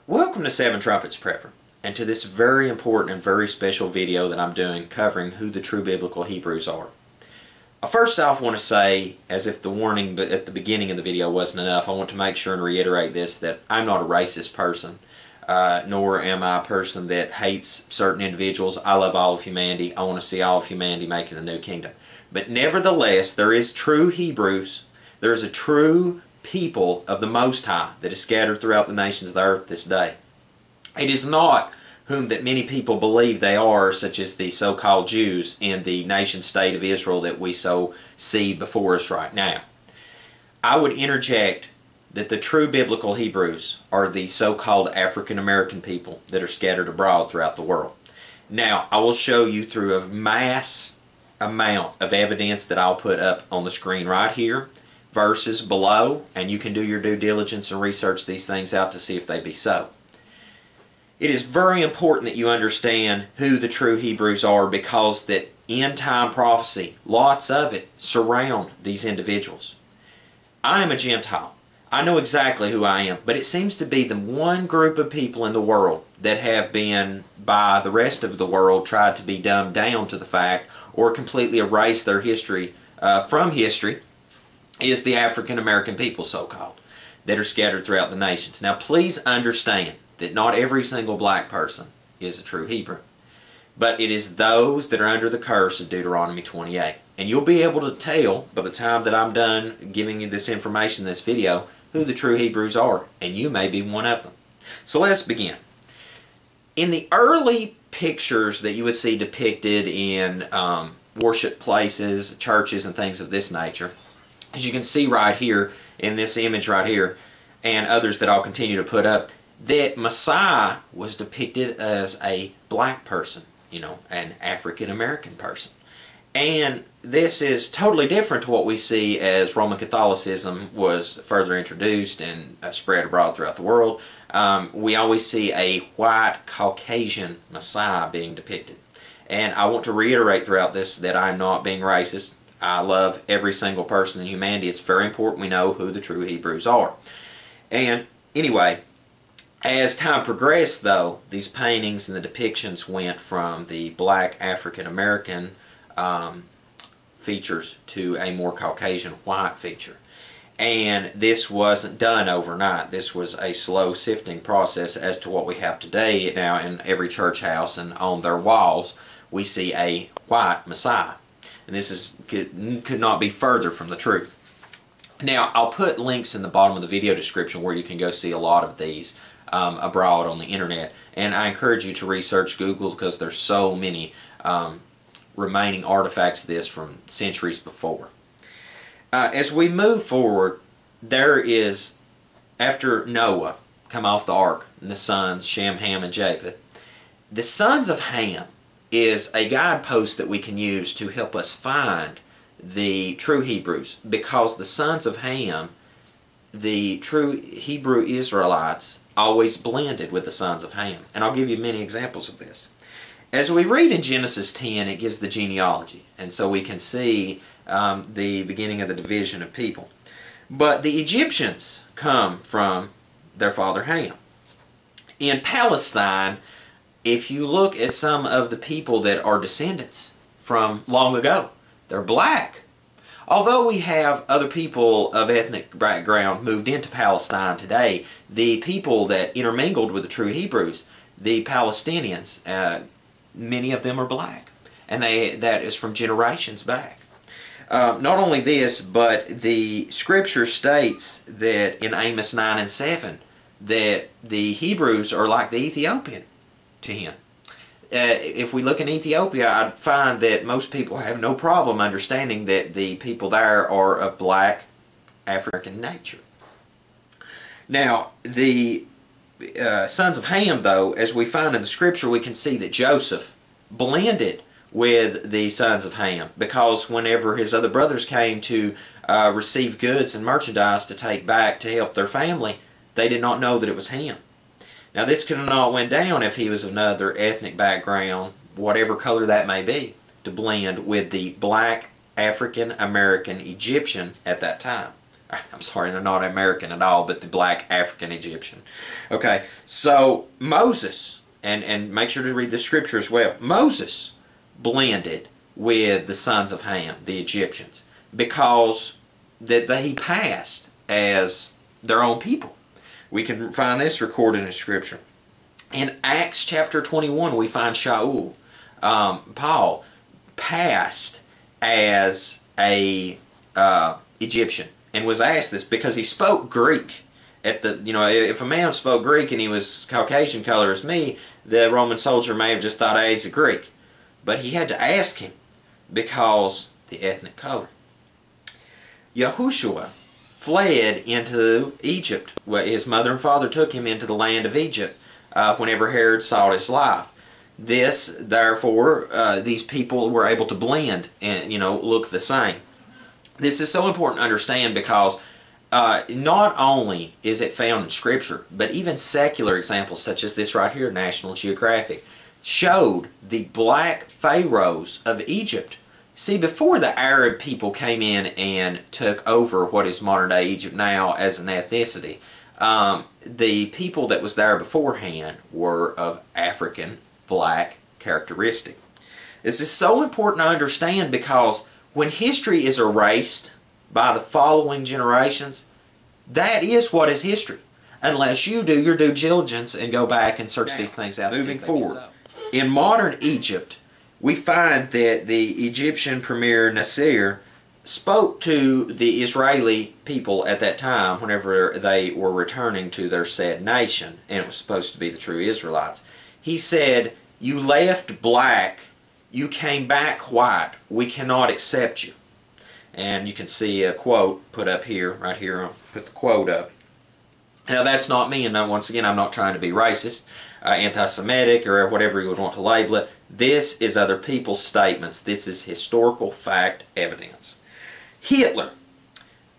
Welcome to Seven Trumpets Prepper, and to this very important and very special video that I'm doing covering who the true biblical Hebrews are. I first off want to say, as if the warning at the beginning of the video wasn't enough, I want to make sure and reiterate this, that I'm not a racist person, nor am I a person that hates certain individuals. I love all of humanity. I want to see all of humanity making the new kingdom. But nevertheless, there is true Hebrews. There is a true people of the Most High that is scattered throughout the nations of the earth this day. It is not whom that many people believe they are, such as the so-called Jews in the nation-state of Israel that we so see before us right now. I would interject that the true biblical Hebrews are the so-called African-American people that are scattered abroad throughout the world. Now, I will show you through a mass amount of evidence that I'll put up on the screen right here, verses below, and you can do your due diligence and research these things out to see if they be so. It is very important that you understand who the true Hebrews are, because that end-time prophecy, lots of it, surround these individuals. I am a Gentile. I know exactly who I am, but it seems to be the one group of people in the world that have been, by the rest of the world, tried to be dumbed down to the fact, or completely erase their history from history, is the African American people, so-called, that are scattered throughout the nations. Now, please understand that not every single black person is a true Hebrew, but it is those that are under the curse of Deuteronomy 28. And you'll be able to tell by the time that I'm done giving you this information in this video who the true Hebrews are, and you may be one of them. So let's begin. In the early pictures that you would see depicted in worship places, churches, and things of this nature, as you can see right here in this image right here, and others that I'll continue to put up, that Messiah was depicted as a black person, you know, an African American person. And this is totally different to what we see as Roman Catholicism was further introduced and spread abroad throughout the world. We always see a white Caucasian Messiah being depicted. And I want to reiterate throughout this that I'm not being racist. I love every single person in humanity. It's very important we know who the true Hebrews are. And anyway, as time progressed, though, these paintings and the depictions went from the black African American features to a more Caucasian white feature. And this wasn't done overnight. This was a slow sifting process as to what we have today. Now, in every church house and on their walls, we see a white Messiah. And this could not be further from the truth. Now, I'll put links in the bottom of the video description where you can go see a lot of these abroad on the internet. And I encourage you to research Google, because there's so many remaining artifacts of this from centuries before. As we move forward, there is, after Noah come off the ark, and the sons, Shem, Ham, and Japheth, the sons of Ham is a guidepost that we can use to help us find the true Hebrews, because the sons of Ham, the true Hebrew Israelites, always blended with the sons of Ham. And I'll give you many examples of this. As we read in Genesis 10, it gives the genealogy, and so we can see the beginning of the division of people. But the Egyptians come from their father Ham. In Palestine, if you look at some of the people that are descendants from long ago, they're black. Although we have other people of ethnic background moved into Palestine today, the people that intermingled with the true Hebrews, the Palestinians, many of them are black. And that is from generations back. Not only this, but the scripture states that in Amos 9 and 7 that the Hebrews are like the Ethiopian to him. if we look in Ethiopia, I'd find that most people have no problem understanding that the people there are of black African nature. Now, the sons of Ham, though, as we find in the scripture, we can see that Joseph blended with the sons of Ham, because whenever his other brothers came to receive goods and merchandise to take back to help their family, they did not know that it was him. Now, this could have not went down if he was of another ethnic background, whatever color that may be, to blend with the black African American Egyptian at that time. I'm sorry, they're not American at all, but the black African Egyptian. Okay, so Moses, and make sure to read the scripture as well. Moses blended with the sons of Ham, the Egyptians, because that he passed as their own people. We can find this recorded in Scripture. In Acts chapter 21, we find Shaul, Paul, passed as a Egyptian, and was asked this because he spoke Greek. If a man spoke Greek and he was Caucasian color as me, the Roman soldier may have just thought, hey, he's a Greek. But he had to ask him because the ethnic color. Yahushua fled into Egypt. His mother and father took him into the land of Egypt whenever Herod sought his life. Therefore, these people were able to blend and look the same. This is so important to understand because not only is it found in Scripture, but even secular examples such as this right here, National Geographic, showed the black pharaohs of Egypt. See, before the Arab people came in and took over what is modern-day Egypt now as an ethnicity, the people that was there beforehand were of African black characteristic. This is so important to understand because when history is erased by the following generations, that is what is history, unless you do your due diligence and go back and search these things out. Moving forward, in modern Egypt, we find that the Egyptian premier Nasser spoke to the Israeli people at that time whenever they were returning to their said nation, and it was supposed to be the true Israelites. He said, "You left black, you came back white, we cannot accept you." And you can see a quote put up here, right here, I'll put the quote up. Now that's not me, and once again I'm not trying to be racist, anti-Semitic, or whatever you would want to label it. This is other people's statements. This is historical fact evidence. Hitler.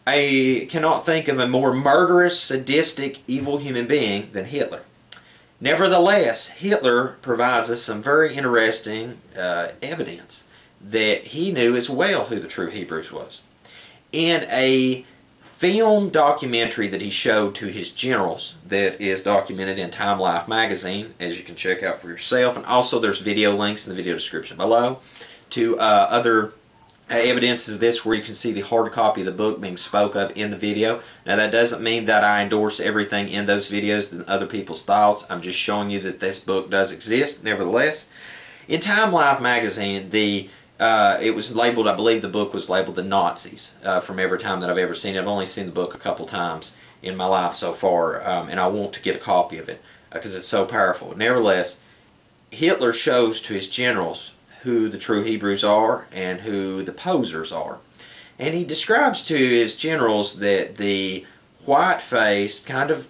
I cannot think of a more murderous, sadistic, evil human being than Hitler. Nevertheless, Hitler provides us some very interesting evidence that he knew as well who the true Hebrews was. In a film documentary that he showed to his generals that is documented in Time Life magazine, as you can check out for yourself, and also there's video links in the video description below to other evidence is this, where you can see the hard copy of the book being spoke of in the video. Now that doesn't mean that I endorse everything in those videos and other people's thoughts. I'm just showing you that this book does exist nevertheless. In Time Life magazine, it was labeled, I believe the book was labeled The Nazis from every time that I've ever seen it. I've only seen the book a couple times in my life so far, and I want to get a copy of it because it's so powerful. Nevertheless, Hitler shows to his generals who the true Hebrews are and who the posers are. And he describes to his generals that the white-faced kind of,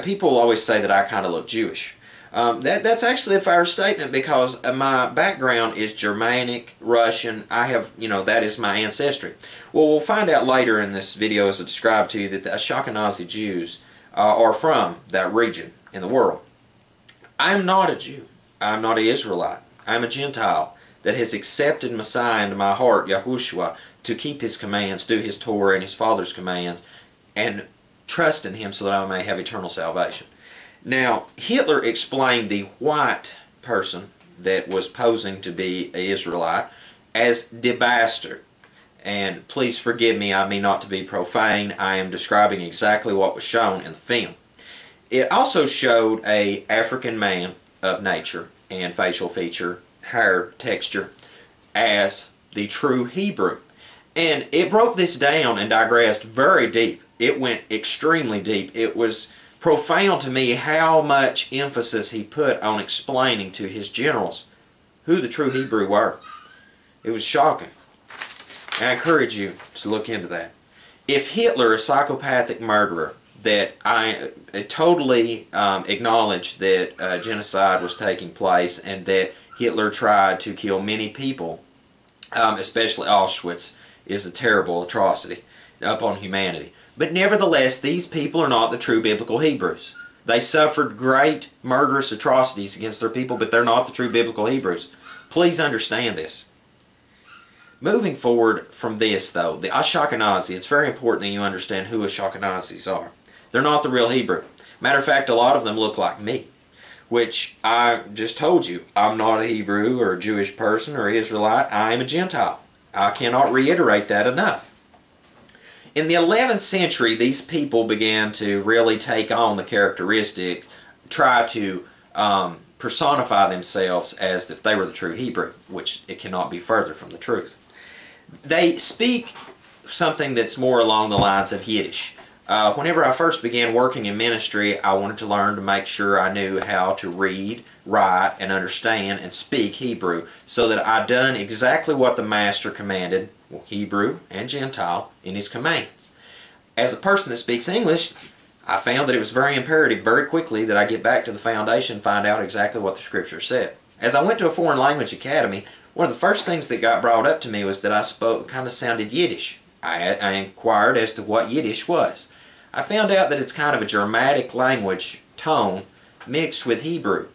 people always say that I kind of look Jewish. That's actually a fair statement because my background is Germanic, Russian. I have, that is my ancestry. Well, we'll find out later in this video as I describe to you that the Ashkenazi Jews are from that region in the world. I'm not a Jew. I'm not an Israelite. I'm a Gentile that has accepted Messiah into my heart, Yahushua, to keep His commands, do His Torah and His Father's commands, and trust in Him so that I may have eternal salvation. Now, Hitler explained the white person that was posing to be an Israelite as the bastard. And please forgive me, I mean not to be profane, I am describing exactly what was shown in the film. It also showed an African man of nature and facial feature, hair texture, as the true Hebrew. And it broke this down and digressed very deep. It went extremely deep. It was profound to me how much emphasis he put on explaining to his generals who the true Hebrew were. It was shocking. I encourage you to look into that. If Hitler, a psychopathic murderer, that I totally acknowledge that genocide was taking place and that Hitler tried to kill many people, especially Auschwitz, is a terrible atrocity upon humanity. But nevertheless, these people are not the true biblical Hebrews. They suffered great murderous atrocities against their people, but they're not the true biblical Hebrews. Please understand this. Moving forward from this, though, the Ashkenazi, it's very important that you understand who Ashkenazis are. They're not the real Hebrew. Matter of fact, a lot of them look like me, which I just told you. I'm not a Hebrew or a Jewish person or Israelite. I am a Gentile. I cannot reiterate that enough. In the 11th century, these people began to really take on the characteristics, try to personify themselves as if they were the true Hebrew, which it cannot be further from the truth. They speak something that's more along the lines of Yiddish. Whenever I first began working in ministry, I wanted to learn to make sure I knew how to read, write, and understand and speak Hebrew so that I done exactly what the Master commanded, Hebrew and Gentile, in his commands. As a person that speaks English, I found that it was very imperative very quickly that I get back to the foundation and find out exactly what the Scripture said. As I went to a foreign language academy, one of the first things that got brought up to me was that I spoke, kind of sounded Yiddish. I inquired as to what Yiddish was. I found out that it's kind of a Germanic language tone mixed with Hebrew.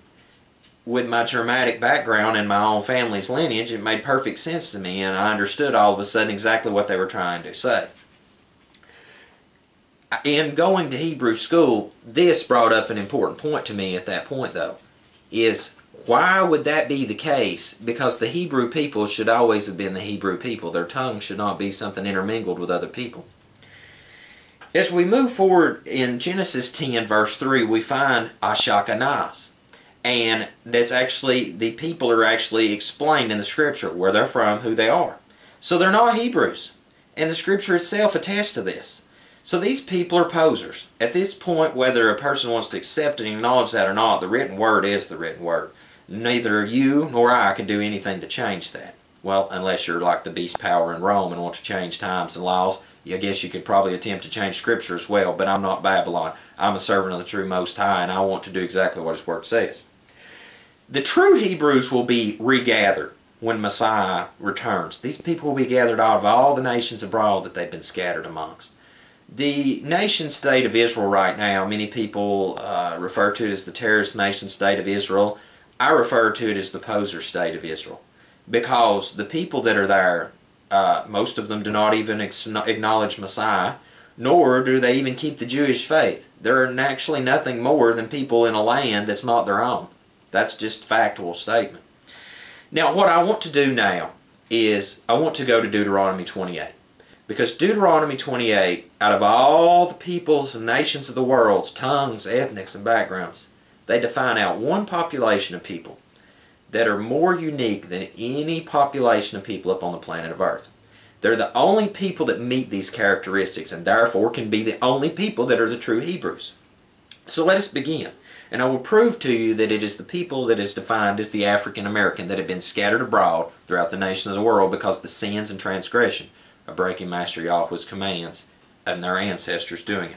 With my Germanic background and my own family's lineage, it made perfect sense to me, and I understood all of a sudden exactly what they were trying to say. In going to Hebrew school, this brought up an important point to me at that point, though, is why would that be the case? Because the Hebrew people should always have been the Hebrew people. Their tongue should not be something intermingled with other people. As we move forward in Genesis 10 verse 3, we find Ashkenaz. And that's actually, the people are actually explained in the Scripture, where they're from, who they are. So they're not Hebrews. And the Scripture itself attests to this. So these people are posers. At this point, whether a person wants to accept and acknowledge that or not, the written word is the written word. Neither you nor I can do anything to change that. Well, unless you're like the beast power in Rome and want to change times and laws, I guess you could probably attempt to change Scripture as well, but I'm not Babylon. I'm a servant of the true Most High, and I want to do exactly what His Word says. The true Hebrews will be regathered when Messiah returns. These people will be gathered out of all the nations abroad that they've been scattered amongst. The nation-state of Israel right now, many people refer to it as the terrorist nation-state of Israel. I refer to it as the poser state of Israel, because the people that are there, most of them do not even acknowledge Messiah, nor do they even keep the Jewish faith. They're actually nothing more than people in a land that's not their own. That's just a factual statement. Now, what I want to do now is I want to go to Deuteronomy 28. Because Deuteronomy 28, out of all the peoples and nations of the world, tongues, ethnics, and backgrounds, they define out one population of people that are more unique than any population of people up on the planet of Earth. They're the only people that meet these characteristics, and therefore can be the only people that are the true Hebrews. So let us begin. And I will prove to you that it is the people that is defined as the African American that have been scattered abroad throughout the nations of the world because of the sins and transgression of breaking Master Yahweh's commands and their ancestors doing it.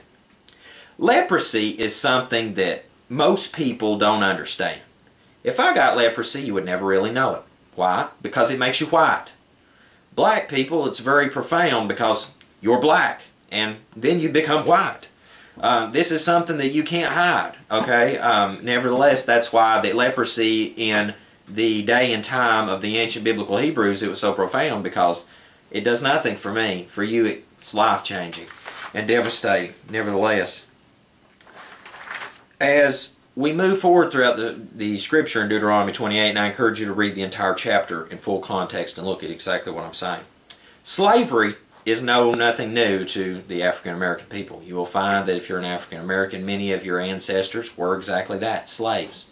Leprosy is something that most people don't understand. If I got leprosy, you would never really know it. Why? Because it makes you white. Black people, it's very profound because you're black and then you become white. This is something that you can't hide, okay? Nevertheless, that's why the leprosy in the day and time of the ancient biblical Hebrews, it was so profound, because it does nothing for me. For you, it's life-changing and devastating, nevertheless. As we move forward throughout the Scripture in Deuteronomy 28, and I encourage you to read the entire chapter in full context and look at exactly what I'm saying. Slavery is nothing new to the African American people. You will find that if you're an African American, many of your ancestors were exactly that, slaves.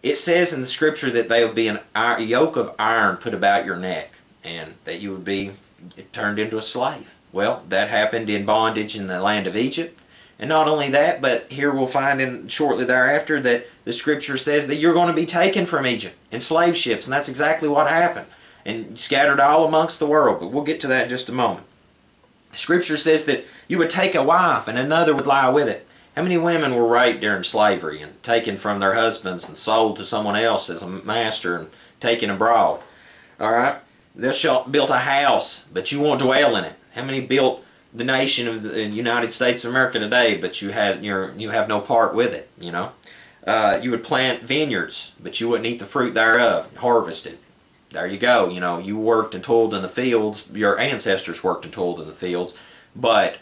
It says in the Scripture that there will be a yoke of iron put about your neck, and that you would be turned into a slave. Well, that happened in bondage in the land of Egypt, And not only that, but here we'll find in shortly thereafter that the Scripture says that you're going to be taken from Egypt in slave ships, and that's exactly what happened, and scattered all amongst the world. But we'll get to that in just a moment. Scripture says that you would take a wife and another would lie with it. How many women were raped during slavery and taken from their husbands and sold to someone else as a master and taken abroad? Alright? Thou shalt build a house, but you won't dwell in it. How many built the nation of the United States of America today, but you have no part with it, you know? You would plant vineyards, but you wouldn't eat the fruit thereof, harvest it. There you go, you know, you worked and toiled in the fields, your ancestors worked and toiled in the fields, but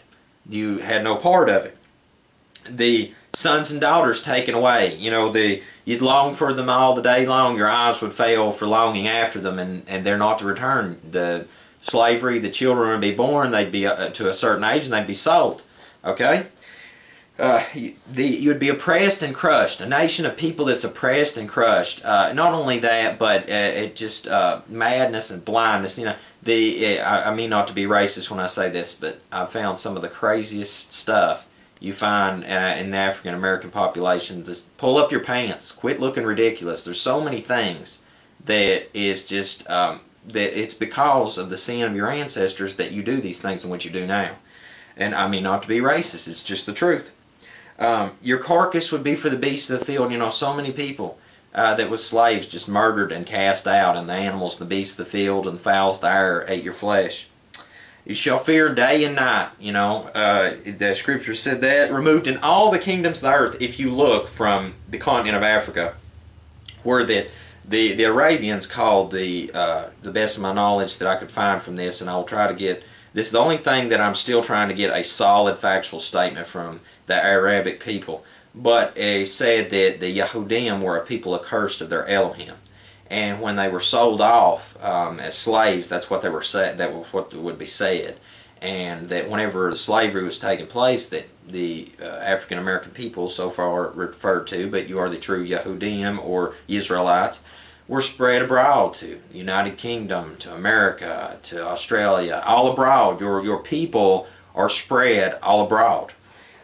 you had no part of it. The sons and daughters taken away, you know, you'd long for them all the day long, your eyes would fail for longing after them, and they're not to return. The slavery, the children would be born, they'd be to a certain age, and they'd be sold, okay? You'd be oppressed and crushed, a nation of people that's oppressed and crushed. Not only that, but it just madness and blindness. You know, I mean not to be racist when I say this, but I've found some of the craziest stuff you find in the African American population. Just pull up your pants, quit looking ridiculous. There's so many things that is just that it's because of the sin of your ancestors that you do these things in what you do now. And I mean not to be racist, it's just the truth. Your carcass would be for the beasts of the field. You know, so many people that was slaves just murdered and cast out, and the animals, the beasts of the field, and the fowls of the air ate your flesh. You shall fear day and night. You know, the Scripture said that. Removed in all the kingdoms of the earth. If you look from the continent of Africa, where the Arabians called the best of my knowledge that I could find from this, and I'll try to get. This is the only thing that I'm still trying to get a solid factual statement from the Arabic people. But it said that the Yahudim were a people accursed of their Elohim. And when they were sold off as slaves, that's what they were said. That was what would be said. And that whenever the slavery was taking place, that the African American people, so far referred to, but you are the true Yahudim or Israelites, were spread abroad to the United Kingdom, to America, to Australia, all abroad. Your people are spread all abroad.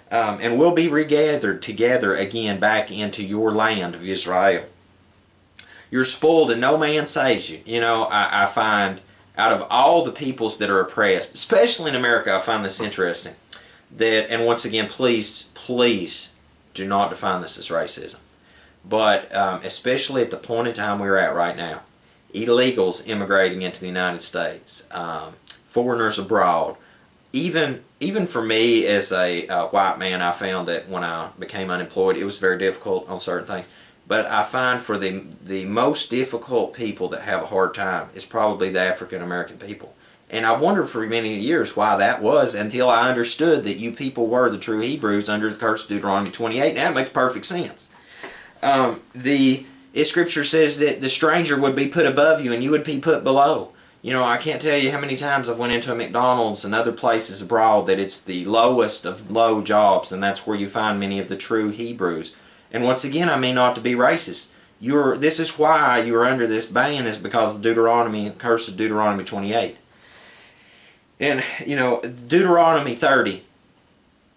And will be regathered together again back into your land of Israel. You're spoiled and no man saves you. You know, I find out of all the peoples that are oppressed, especially in America, I find this interesting. That, and once again, please do not define this as racism. But especially at the point in time we're at right now, illegals immigrating into the United States, foreigners abroad, even for me as a white man, I found that when I became unemployed, it was very difficult on certain things. But I find for the most difficult people that have a hard time is probably the African American people. And I've wondered for many years why that was until I understood that you people were the true Hebrews under the curse of Deuteronomy 28. That makes perfect sense. The Scripture says that the stranger would be put above you and you would be put below. You know, I can't tell you how many times I've went into a McDonald's and other places abroad that it's the lowest of low jobs, and that's where you find many of the true Hebrews. And once again, I mean not to be racist. This is why you are under this ban, is because of Deuteronomy, curse of Deuteronomy 28. And, you know, Deuteronomy 30,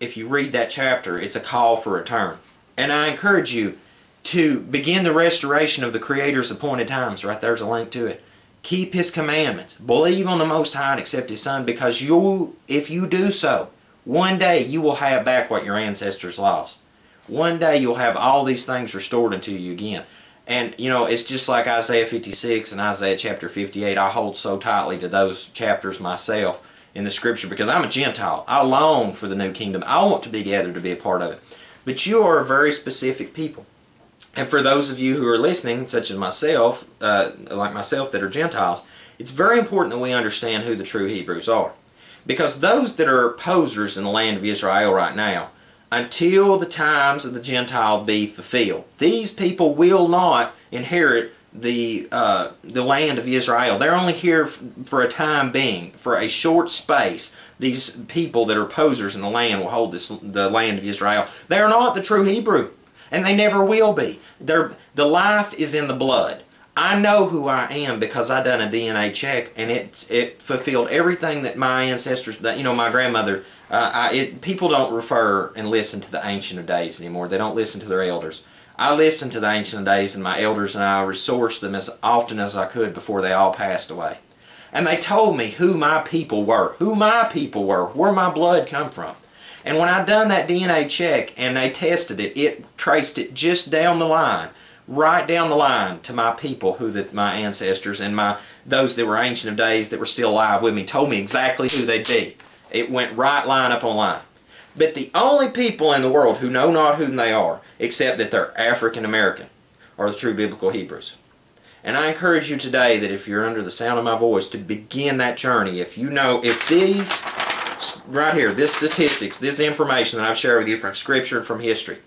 if you read that chapter, it's a call for return. And I encourage you to begin the restoration of the Creator's appointed times. Right there's a link to it. Keep His commandments. Believe on the Most High and accept His Son, because if you do so, one day you will have back what your ancestors lost. One day you'll have all these things restored unto you again. And, you know, it's just like Isaiah 56 and Isaiah chapter 58. I hold so tightly to those chapters myself in the Scripture because I'm a Gentile. I long for the new kingdom. I want to be gathered to be a part of it. But you are a very specific people. And for those of you who are listening, such as myself, like myself, that are Gentiles, it's very important that we understand who the true Hebrews are. Because those that are posers in the land of Israel right now, until the times of the Gentile be fulfilled, these people will not inherit the land of Israel. They're only here for a time being, for a short space. These people that are posers in the land will hold the land of Israel. They are not the true Hebrew, and they never will be. The life is in the blood. I know who I am because I done a DNA check, and it fulfilled everything that my ancestors, that, you know, my grandmother. People don't refer and listen to the Ancient of Days anymore. They don't listen to their elders. I listened to the Ancient of Days, and my elders and I resourced them as often as I could before they all passed away. And they told me who my people were, where my blood come from. And when I done that DNA check and they tested it, it traced it just down the line, right down the line to my people, my ancestors and those that were Ancient of Days that were still alive with me, told me exactly who they'd be. It went right line up on line. But the only people in the world who know not who they are, except that they're African American, are the true biblical Hebrews. And I encourage you today that if you're under the sound of my voice to begin that journey. If these, right here, this statistics, this information that I've shared with you from Scripture and from history,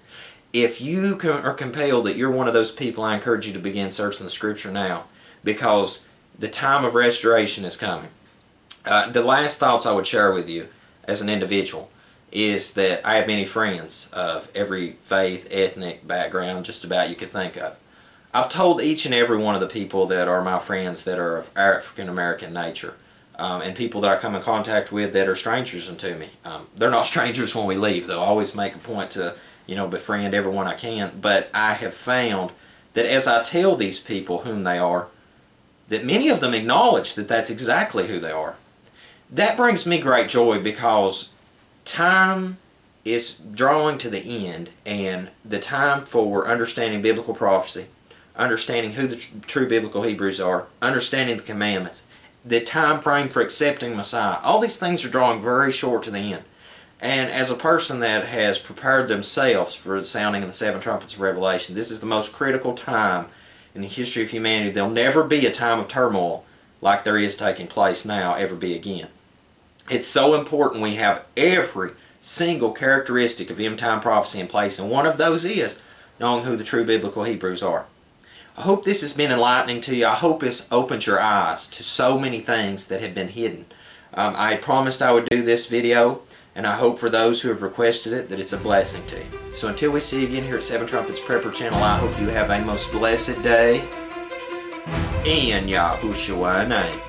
if you are compelled that you're one of those people, I encourage you to begin searching the Scripture now, because the time of restoration is coming. The last thoughts I would share with you as an individual is that I have many friends of every faith, ethnic background, just about you could think of. I've told each and every one of the people that are my friends that are of African American nature, and people that I come in contact with that are strangers to me. They're not strangers when we leave, though. I always make a point to, you know, befriend everyone I can. But I have found that as I tell these people whom they are, that many of them acknowledge that that's exactly who they are. That brings me great joy, because time is drawing to the end, and the time for understanding biblical prophecy, understanding who the true biblical Hebrews are, understanding the commandments, the time frame for accepting Messiah, all these things are drawing very short to the end. And as a person that has prepared themselves for the sounding of the 7 trumpets of Revelation, this is the most critical time in the history of humanity. There'll never be a time of turmoil like there is taking place now ever be again. It's so important we have every single characteristic of end-time prophecy in place, and one of those is knowing who the true biblical Hebrews are. I hope this has been enlightening to you. I hope it's opened your eyes to so many things that have been hidden. I promised I would do this video, and I hope for those who have requested it that it's a blessing to you. So until we see you again here at 7 Trumpets Prepper Channel, I hope you have a most blessed day in Yahushua's name.